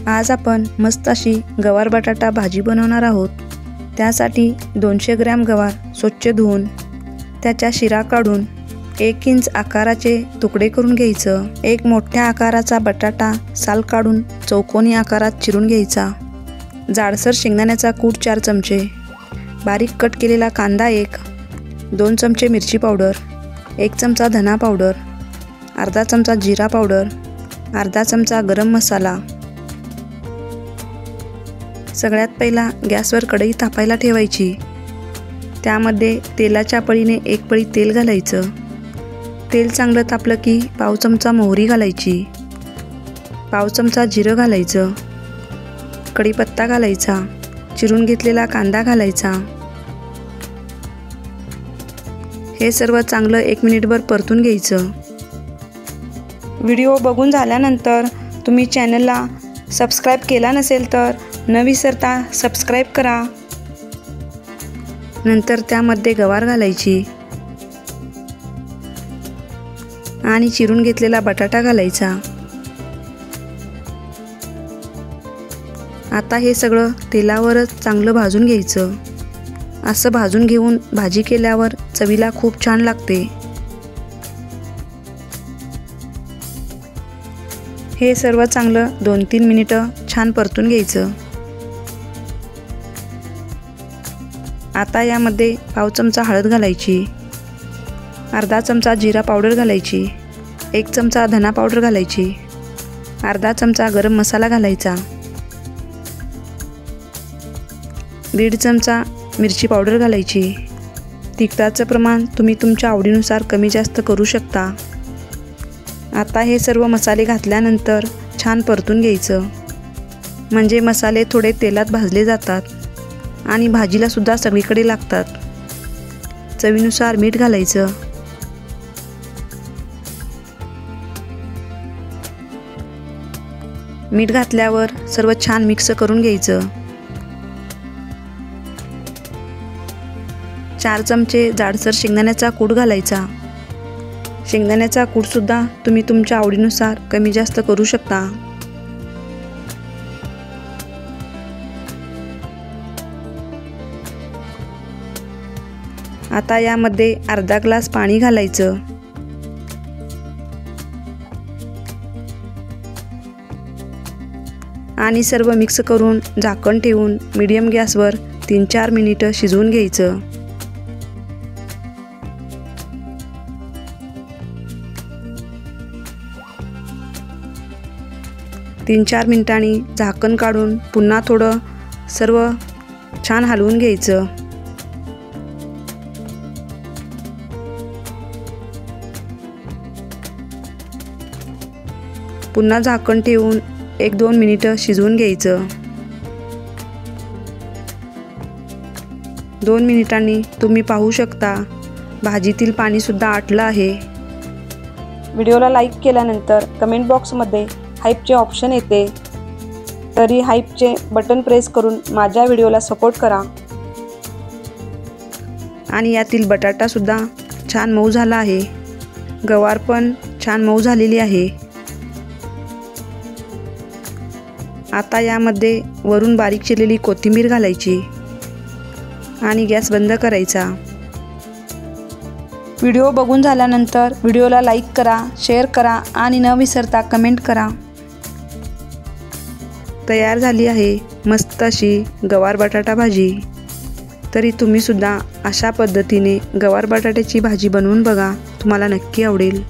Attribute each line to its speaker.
Speaker 1: आज आपण मस्त अशी गवार बटाटा भाजी बनवणार आहोत। त्यासाठी 200 ग्रॅम गवार स्वच्छ धुवून त्याच्या शिरा काढून 1 इंच आकाराचे तुकडे करून घ्यायचं। एक मोठ्या आकाराचा बटाटा साल काढून चौकोनी आकारात चिरून घ्यायचा। जाडसर शेंगदाण्याचा कूट 4 चमचे, बारीक कट केलेला कांदा 1, 2 चमचे मिरची पावडर, 1 चमचा धना पावडर, अर्धा चमचा जिरा पावडर, अर्धा चमचा गरम मसाला। सगळ्यात पहिला गॅसवर कढई तापायला ठेवायची। त्यामध्ये तेलाच्या पळीने 1 पळी तेल घालायचं। तेल चांगलं तापलं की पाव चमचा मोहरी घालायची, पाव चमचा जिरं घालायचं, कढीपत्ता घालायचा, चिरून घेतलेला कांदा घालायचा। हे सर्व चांगलं 1 मिनिटभर परतून घ्यायचं। व्हिडिओ बघून झाल्यानंतर तुम्ही चॅनलला सबस्क्राईब केला नसेल तर न विसरता सबस्क्राईब करा। नंतर त्यामध्ये गवार घालायची आणि चिरून घेतलेला बटाटा घालायचा। आता हे सगळं तेलावरच चांगलं भाजून घ्यायचं। असं भाजून घेऊन भाजी केल्यावर चवीला खूप छान लागते। हे सर्व चांगलं 2-3 मिनिटं छान परतून घ्यायचं। आता यामध्ये पाव चमचा हळद घालायची, अर्धा चमचा जिरा पावडर घालायची, 1 चमचा धना पावडर घालायची, अर्धा चमचा गरम मसाला घालायचा, 1.5 चमचा मिरची पावडर घालायची। तिखटाचं प्रमाण तुम्ही तुमच्या आवडीनुसार कमी जास्त करू शकता। आता हे सर्व मसाले घातल्यानंतर छान परतून घ्यायचं, म्हणजे मसाले थोडे तेलात भाजले जातात आणि भाजीला सुद्धा सगळीकडे लागतात। चवीनुसार मीठ घालायचं। मीठ घातल्यावर सर्व छान मिक्स करून घ्यायचं। 4 चमचे जाडसर शेंगदाण्याचा कूट घालायचा। शेंगदाण्याचा कूट सुद्धा तुम्ही तुमच्या आवडीनुसार कमी जास्त करू शकता। आता यामध्ये अर्धा ग्लास पाणी घालायचं आणि सर्व मिक्स करून झाकण ठेवून मीडियम गॅसवर 3-4 मिनिटं शिजवून घ्यायचं। तीन 4 मिनिटांनी झाकण काढून पुन्हा थोडं सर्व छान हलवून घ्यायचं। पुन्हा झाकण ठेवून 1-2 मिनिटं शिजवून घ्यायचं। 2 मिनिटांनी तुम्ही पाहू शकता भाजीतील पाणी सुद्धा आटलं आहे। व्हिडिओला लाईक केल्यानंतर कमेंट बॉक्समध्ये हाईपचे ऑप्शन येते, तरी हाईपचे बटन प्रेस करून माझ्या व्हिडिओला सपोर्ट करा। आणि यातील बटाटा सुद्धा छान मऊ झाला आहे, गवार पण छान मऊ झालेली आहे। आता यामध्ये वरून बारीक चिरलेली कोथिंबीर घालायची आणि गॅस बंद करायचा। व्हिडिओ बघून झाल्यानंतर व्हिडिओला लाईक करा, शेअर करा आणि न विसरता कमेंट करा। तयार झाली आहे मस्त अशी गवार बटाटा भाजी। तरी तुम्ही सुद्धा अशा पद्धतीने गवार बटाट्याची भाजी बनवून बघा, तुम्हाला नक्की आवडेल।